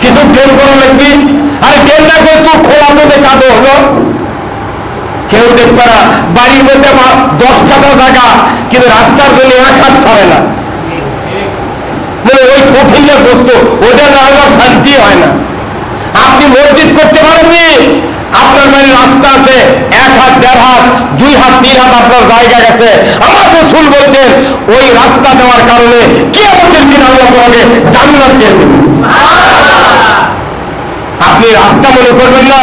কিছু ট্রেন করা লাগবে। আরে ট্রেনটা করে তুই খোলা তো কাঁদো হলো, কেউ দেখবে না। বাড়ির মধ্যে 10 কাঠা জায়গা, কিন্তু রাস্তার জন্য 1 হাত ছাড়ে না। মানে ওই কঠিনের বস্তু ওটা না হলে শান্তি হয় না। আপনি মসজিদ করতে পারেননি, আপনার বাড়ির রাস্তা আছে 1 হাত 1.5 হাত 2 হাত 3 হাত আপনার জায়গা গেছে। আমার রাসূল বলছেন ওই রাস্তা দেওয়ার কারণে কিয়ামতের দিন আল্লাহ তোমাকে জান্নাত দিয়ে দেবে। আপনি রাস্তা মনে করবেন না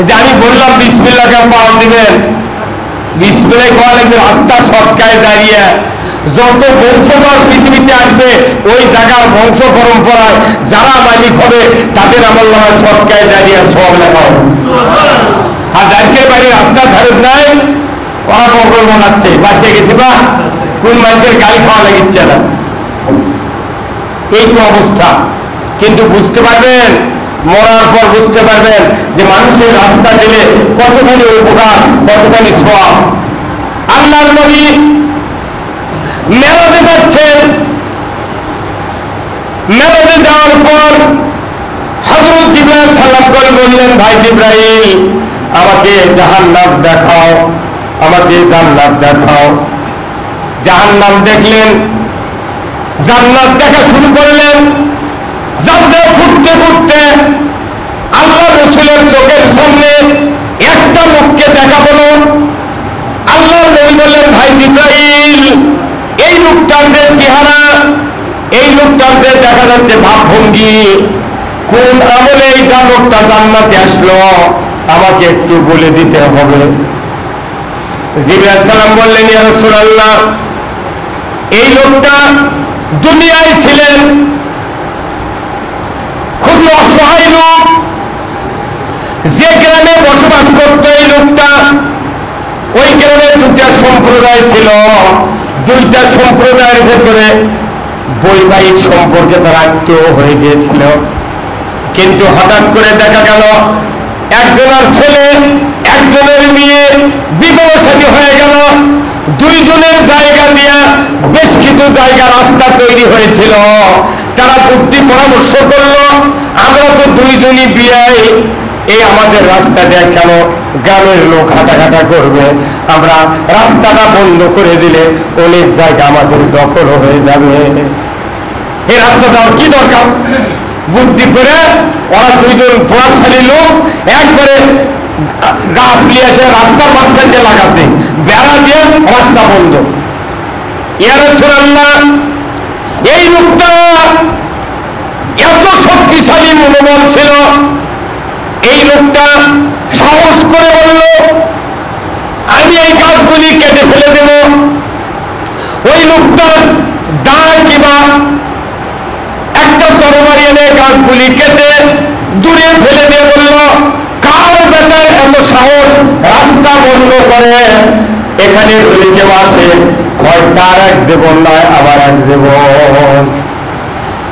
যে আমি বললাম বিসমিল্লাহ পাওয়া দিবেন, বিসমিল্লাহ পাওয়া লাগবে। রাস্তা সটকায় দাঁড়িয়ে যত বংশধর পৃথিবীতে আসবে ওই জায়গার বংশ পরম্পরায় যারা মালিক হবে তাদের আমলনামায় সটকায় দাঁড়িয়ে সব লেখা হবে। আর যাদের বাড়ি রাস্তার ধারে নাই ওরা পকল বানাচ্ছে, বাঁচিয়ে গেছে বা কোন মানুষের গালি খাওয়া লাগিচ্ছে না, এই তো অবস্থা। কিন্তু বুঝতে পারবেন, মরার পর বুঝতে পারবেন যে মানুষের রাস্তা দিলে কতখানি উপকার, কতখানি সওয়াব। আল্লাহর নবী মেরাজে যাচ্ছেন, মেরাজে যাওয়ার পর হযরত জিবরাইল সালাম করে বললেন, ভাই জিবরাইল আমাকে জাহান্নাম দেখাও, আমাকে জান্নাত দেখাও। জাহান্নাম দেখলেন, জান্নাত দেখা শুরু করলেন। জান্নাত ফুটতে ফুটতে আল্লাহ রাসূলের চোখের সামনে একটা মুখকে দেখা হলো। আল্লাহ নবী বললেন, ভাই জিবরাইল এই লোকটার যে চেহারা, এই লোকটার যে দেখা যাচ্ছে ভাবভঙ্গি, কোন আমলে এই লোকটা জান্নাতে আসলো আমাকে একটু বলে দিতে হবে। জিবরাইল সালাম বললেন, ইয়া রাসূলুল্লাহ এই লোকটা দুনিয়ায় ছিলেন, খুবই অসহায় লোক, যে গ্রামে বসবাস করত এই লোকটা, ওই গ্রামে 2টা সম্প্রদায় ছিল। 2টা সম্প্রদায়ের ভেতরে বৈবাহিক সম্পর্কে তারা আত্মীয় হয়ে গিয়েছিল। কিন্তু হঠাৎ করে দেখা গেল একজনের ছেলে একজনের মেয়ে বিবাহ শাদী হয়ে গেল। 2 জনের জায়গা দিয়ে বেশ কিছু জায়গা রাস্তা তৈরি হয়েছিল। তারা বুদ্ধি পরামর্শ করলো, আমরা তো 2 জনই বিয়ে, এই আমাদের রাস্তাটা কেন গ্রামের লোক হাঁটাঘাটা করবে, আমরা রাস্তাটা বন্ধ করে দিলে অনেক জায়গা আমাদের দখল হয়ে যাবে, এই রাস্তাটা কি দরকার। বুদ্ধি করে ওরা 2 জন প্রভাবশালী লোক একবারে গাছ নিয়ে এসে রাস্তার মাঝখানে লাগাচ্ছে, বেড়া দিয়ে রাস্তা বন্ধ। ইয়া রাসূলুল্লাহ এই লোকটা এত শক্তিশালী মনোবল ছিল, এই লোকটা সাহস করে বলল আমি এই গাছগুলি কেটে ফেলে দেব। ওই লোকটা দা কিংবা একটা তরবারি এনে গাছগুলি কেটে দূরে ফেলে দিয়ে বলল, কার বেটার এত সাহস রাস্তা বন্ধ করে এখানে যদি কেউ আসে হয় তার এক জীবন নয় আবার এক জীবন,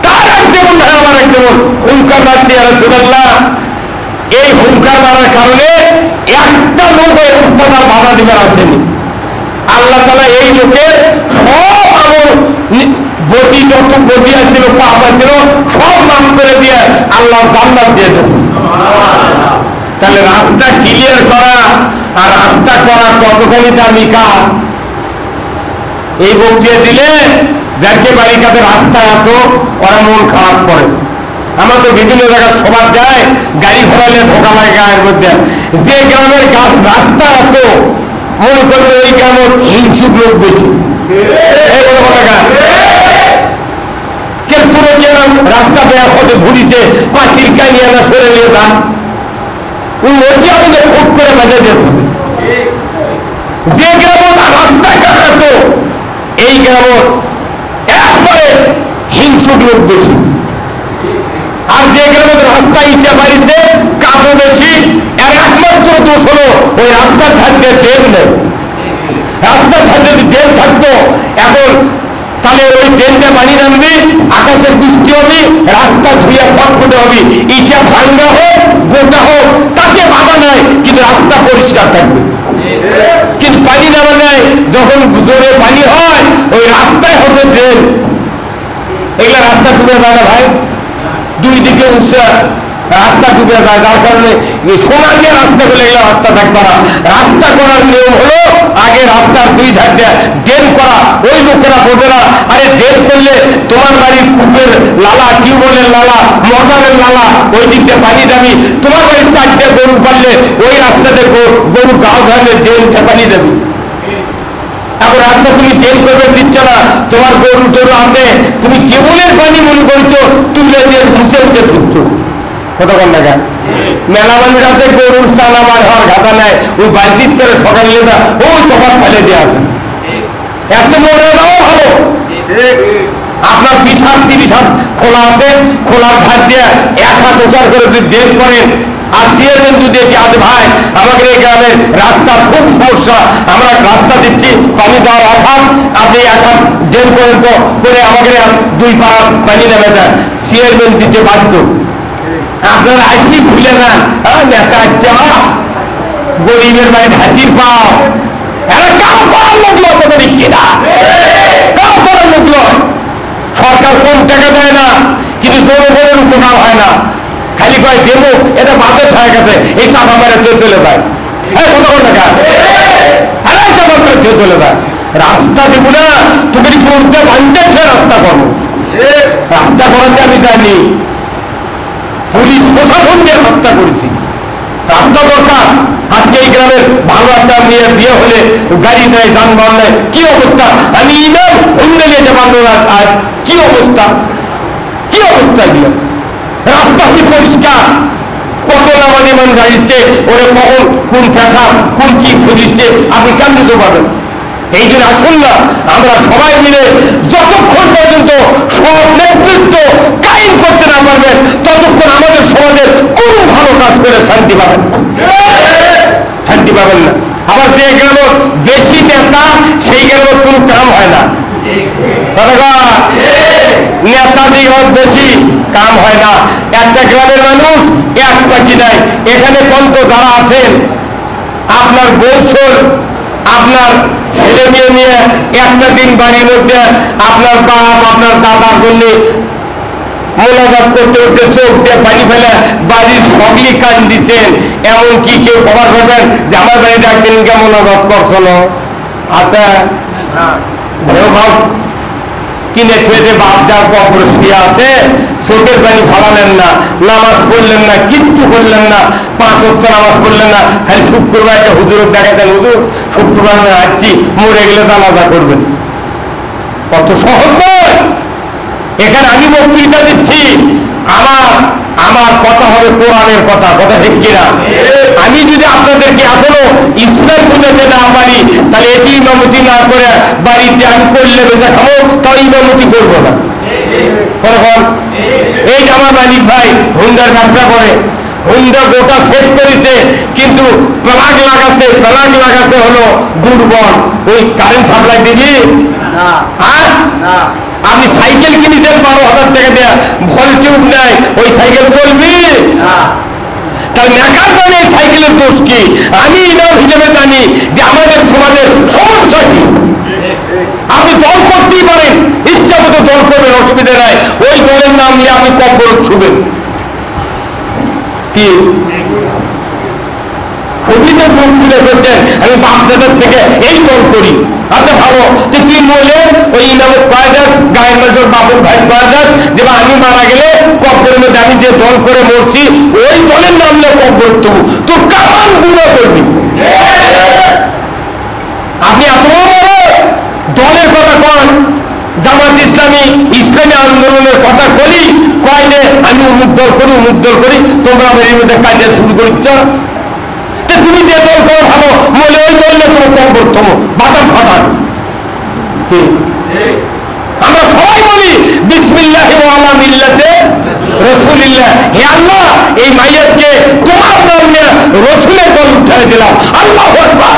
তার এক জীবন নয় আবার এক জীবন। হুঙ্কার মারছে ইয়া রাসূলুল্লাহ। এই হুঙ্কার মারার কারণে একটা লোক ওই রাস্তাটা বাধা দিবার আসেনি। আল্লাহ তাআলা এই লোকের সব আমল বডি যত বডি ছিল পাপ ছিল সব মাফ করে দিয়ে আল্লাহ জান্নাত দিয়ে দিয়েছে। তাহলে রাস্তা ক্লিয়ার করা আর রাস্তা করা কতখানি দামি কাজ। এই বক্তৃতা দিলে যাকে বাড়ি কাছে রাস্তা এত ওরা মন খারাপ করে। আমার তো বিভিন্ন জায়গায় সবার যায়, গাড়ি ঘোরালে ঢোকা লাগে গায়ের মধ্যে। যে গ্রামের গাছ রাস্তা এত মনে করবে ওই গ্রামের হিংসুক লোক বেশি। রাস্তা দেওয়া হতে ভুলিছে পাঁচির কানিয়ে না সরে নিয়ে দাম ওটি আমাদের ঠোক করে বাজে যেতে হবে। যে গ্রামের রাস্তা কাটাতো এই গ্রামের একবারে হিংসুক লোক বেশি। আর যে গ্রামের রাস্তা ইটা বাড়িছে কাজও বেশি, এর একমাত্র দোষ হলো ওই রাস্তার ধারে ড্রেন নেই। রাস্তার ধারে যদি ড্রেন থাকতো এখন তাহলে ওই ড্রেনটা পানি নামবে, আকাশের বৃষ্টি হবে, রাস্তা ধুয়ে ফটফটে হবে, ইটা ভাঙ্গা হোক গোটা হোক তাকে বাধা নাই, কিন্তু রাস্তা পরিষ্কার থাকবে। কিন্তু পানি নামা নাই, যখন জোরে পানি হয় ওই রাস্তায় হবে ড্রেন। এগুলা রাস্তা ডুবে যায় না ভাই। 2 দুই দিকে উঠছে রাস্তা ডুবে যায়, যার কারণে সোনাকে রাস্তা বলে এগুলো রাস্তা থাকবে না। রাস্তা করার নিয়ম হলো আগে রাস্তার দুই ধার দিয়ে ড্রেন করা। ওই লোকেরা বলবে না আরে ড্রেন করলে তোমার বাড়ির কূপের লালা, টিউবওয়েলের লালা, মোটরের লালা ওই দিক দিয়ে পানি যাবি, তোমার বাড়ির চারটে গরু পারলে ওই রাস্তাতে গরু গাও ধরলে ড্রেন পানি দেবে। এখন রাস্তা তুমি ড্রেন করবে দিচ্ছ না, তোমার গরু টরু আছে, তুমি টিউবওয়েলের পানি মনে করছো তুলে দিয়ে মুছে উঠে ধুচ্ছ। কতক্ষণ টাকা মেলা মানুষ আছে গরুর চাল আমার হওয়ার ঘাটা নেয়, ওই বালতিত করে সকালে ওই তফাৎ ফেলে দিয়ে আসে। এসে মরে যাওয়া ভালো। আপনার 20 হাত 30 হাত খোলা আছে, খোলার ধার দিয়ে 1 হাত ওচার করে যদি ড্রেন করেন আর চেয়ারম্যান যদি এটি আছে ভাই আমাদের এই গ্রামের রাস্তার খুব সমস্যা, আমরা রাস্তা দিচ্ছি পানি দেওয়ার 1 হাত, আপনি 1 হাত ড্রেন করেন তো করে আমাদের 2 পা পানি নেমে দেন, চেয়ারম্যান দিতে বাধ্য। আপনারা আসলে ভুলে না গরিবের বাড়ির হাতির পাও, এরা কাম করার লোক নয়, কিনা কাম করার লোক নয়। সরকার কম টাকা দেয় না, কিন্তু জনগণের উপকার হয় না, খালি কয় দেবো, এটা বাজেট হয়ে গেছে, এই চাপা মেরে চলে যায়। হ্যাঁ কত টাকা চাপা মেরে চলে যায়। রাস্তা দেবো না, তুমি করতে ভাঙতে রাস্তা করো, রাস্তা করাতে আমি জানি পুলিশ প্রশাসন দিয়ে হত্যা করেছি। রাস্তা দরকার। আজকে এই গ্রামের ভালো একটা মেয়ের বিয়ে হলে গাড়ি নেয়, যানবাহন নেয়, কি অবস্থা। আমি ইমাম হুন্ডে নিয়ে যাবো আজ, কি অবস্থা, কি অবস্থা এগুলো। রাস্তা কি পরিষ্কার, কত নামানি মান যাচ্ছে, ওরে কখন কোন পেশা কোন কি খুঁজিচ্ছে আপনি কেন দিতে পারবেন। এই জন্য আসুন না আমরা সবাই মিলে যতক্ষণ পর্যন্ত সব নেতৃত্ব কায়েম করতে না পারবেন ততক্ষণ আমাদের সমাজের কোন ভালো কাজ করে শান্তি পাবেন না, শান্তি পাবেন না। আবার যে গ্রামের বেশি নেতা সেই গ্রামের কোনো কাম হয় না, নেতাদের বেশি কাম হয় না। একটা গ্রামের মানুষ এক পাখি দেয়। এখানে কত যারা আছেন আপনার বছর আপনার ছেলে মেয়ে নিয়ে একটা দিন বাড়ির মধ্যে আপনার বাপ আপনার দাদার জন্য মোলাকাত করতে করতে চোখ দিয়ে পানি ফেলে বাড়ির সবই কান দিচ্ছেন, এমনকি কেউ খবর পাবেন যে আমার বাড়িতে একদিন কে মোলাকাত করছিল আচ্ছা ভাব কিনে ছেড়ে বাপ যা কবরস্তি আছে চোখের পানি ফলালেন না, নামাজ পড়লেন না, কিচ্ছু করলেন না, 5 ওয়াক্ত নামাজ পড়লেন না, খালি শুক্রবার একটা হুজুরক দেখাতেন, হুজুর শুক্রবার আমি আসছি, মরে গেলে জানাজা করবেন। কত সহজ নয়। এখানে আমি বক্তৃতা দিচ্ছি, আমার কথা হবে কোরআনের কথা, কথা ঠিক কিনা। আমি যদি আপনাদেরকে এখনো ইসলাম বুঝাতে না পারি তাহলে এটি ইমামতি না করে বাড়িতে আমি করলে বেঁচে খাবো, তাও ইমামতি করবো না। এই যে আমার মালিক ভাই হুন্ডার ব্যবসা করে, হুন্ডা গোটা সেট করেছে কিন্তু প্লাগ লাগাচ্ছে হলো দুর্বল, ওই কারেন্ট সাপ্লাই দিবি আপনি সাইকেল কিনেছেন 12,000 টাকা দেয়া, ভলটিউব নাই, ওই সাইকেল চলবি তার মেকার মানে সাইকেলের দোষ কি। আমি ইমাম হিসেবে জানি যে আমাদের সমাজের সমস্যা কি। আপনি দল করতেই পারেন, ইচ্ছা মতো দল করবেন, অসুবিধা নাই, ওই দলের নাম নিয়ে আপনি কবর ছুবেন কি কবিদের মুখ খুলে করছেন আমি বাপদাদার থেকে এই দল করি। আচ্ছা ভালো যে তুই বলে ওই ইমামের কয়েদার গায়ের মাঝের বাবুর ভাই কয়েদার যে আমি মারা গেলে কবরের মধ্যে আমি যে দল করে মরছি ওই দলের নাম নিয়ে কবর তবু তোর কামান গুলো করবি। আপনি এত বড় দলের কথা কন, জামাত ইসলামী ইসলামী আন্দোলনের কথা করি, কয় যে আমি অমুক দল করি, তোমরা এর মধ্যে কাজে শুরু করিচ্ছ। তুমি যে দল করো ভালো বলে ওই দল নিয়ে তোমার কম প্রথম বাতাম ফাটান। আমরা সবাই বলি বিসমিল্লাহ ওয়ালা মিল্লাতে রাসূলিল্লাহ, হে আল্লাহ এই মাইয়াতকে তোমার নাম নিয়ে রাসূলের দল উঠাই দিলাম। আল্লাহু আকবার।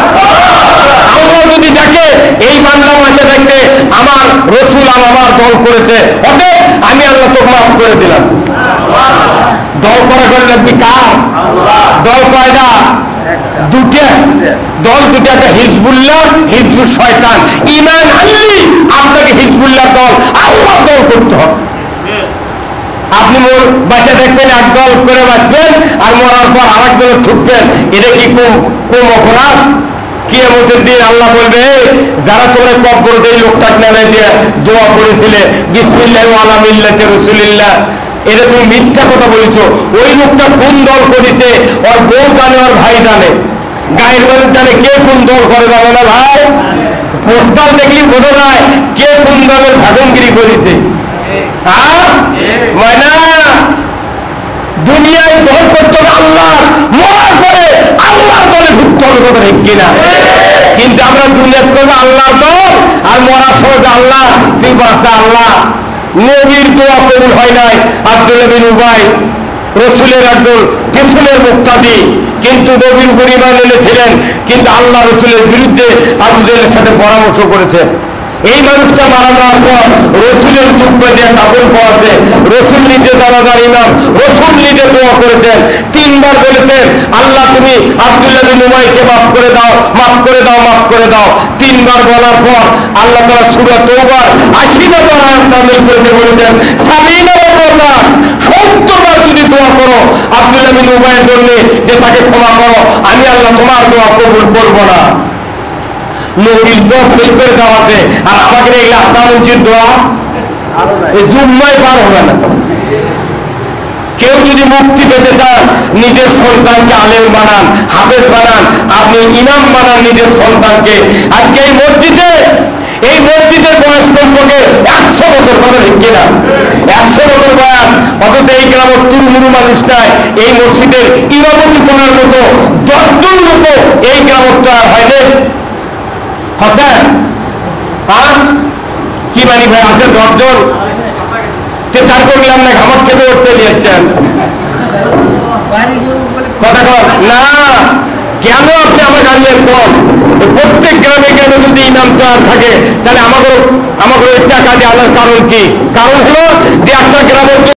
আল্লাহ যদি দেখে এই বান্দা মাঝে দেখতে আমার রাসূল আর আমার দল করেছে, অতএব আমি আল্লাহ তোকে মাফ করে দিলাম। দল করা করে লাগবি কার? দল কয়টা? দুটা দল, দুটা, একটা হিজবুল্লাহ, হিজবুল শয়তান। ঈমান আনলি আপনাকে হিজবুল্লাহ দল আল্লাহ দল করতে হবে। আপনি বাঁচা দেখবেন একদল করে বাঁচবেন আর মরার পর আর একদল ঠুকবেন, এটা কি কম অপরাধ? কিয়ামতের দিন আল্লাহ বলবে, যারা তোমরা কবরে এই লোকটার নামে দিয়ে দোয়া করেছিলে বিসমিল্লাহি ওয়া আলা মিল্লাতি রাসূলিল্লাহ, এটা তুমি মিথ্যা কথা বলেছো। ওই লোকটা কোন দল করেছে, ওর বউ জানে, ওর ভাই জানে, গায়ের মানুষ জানে কে কোন দল করে, জানে না ভাই? পোস্টার দেখলি বোঝা যায় কে কোন দলের ভাগমগিরি করেছে। দুনিয়ায় দল করতে হবে আল্লাহ, মরার পরে আল্লাহ দলে ঢুকতে হবে, কথা ঠিক কিনা? কিন্তু আমরা দুনিয়াত করবো আল্লাহর দল আর মরার সময় আল্লাহ তুই বাঁচা আল্লাহ। নবীর দোয়া কবুল হয় নাই। আব্দুল্লাহ বিন উবাই রসুলের একজন পেছনের মুক্তাদি, কিন্তু নবীর উপর ঈমান এনেছিলেন, কিন্তু আল্লাহ রসুলের বিরুদ্ধে আবুজেলের সাথে পরামর্শ করেছে। এই মানুষটা মারা যাওয়ার পর রসুলের যুগ দিয়ে কাপড় পাওয়াছে, রসুল নিজে দানাদার ইমাম, রসুল নিজে দোয়া করেছেন, 3 বার বলেছেন আল্লাহ তুমি আব্দুল্লাহ বিন উবাইকে মাফ করে দাও, মাফ করে দাও, মাফ করে দাও। 3 বার বলার পর আল্লাহ তাআলা সূরা তওবার 80 নম্বর আয়াত নাযিল করে বলেছেন, 70 বার যদি দোয়া করো আব্দুল্লাহ বিন উবাইয়ের জন্য যে তাকে ক্ষমা করো, আমি আল্লাহ তোমার দোয়া কবুল করব না। নবীর দোয়া ফেল করে দেওয়াতে আর আমাদের এই আহতামুজির দোয়া এই জুম্মায় পার হবে না। কেউ যদি মুক্তি পেতে চান, নিজের সন্তানকে আলেম বানান, হাফেজ বানান, আপনি ইমাম বানান নিজের সন্তানকে। আজকে এই মসজিদের বয়স কমপক্ষে 100 বছর, কথা ঠিক কিনা? 100 বছর বয়স, অথচ এই গ্রামের তুরুমুরু মানুষ নাই। এই মসজিদের ইমামতি করার মতো 10 জন লোক এই গ্রামের তো আর হয়নি। হাসান কি মানি ভাই, আছে 10 জন, তার করলাম না ঘামত খেতে উঠতে দিয়েছেন কথা কর না। কেন আপনি আমাকে আনলেন কম? প্রত্যেক গ্রামে গ্রামে যদি ইমাম তৈরি থাকে, তাহলে আমাকে টাকা দিয়ে আনার কারণ কি? কারণ হলো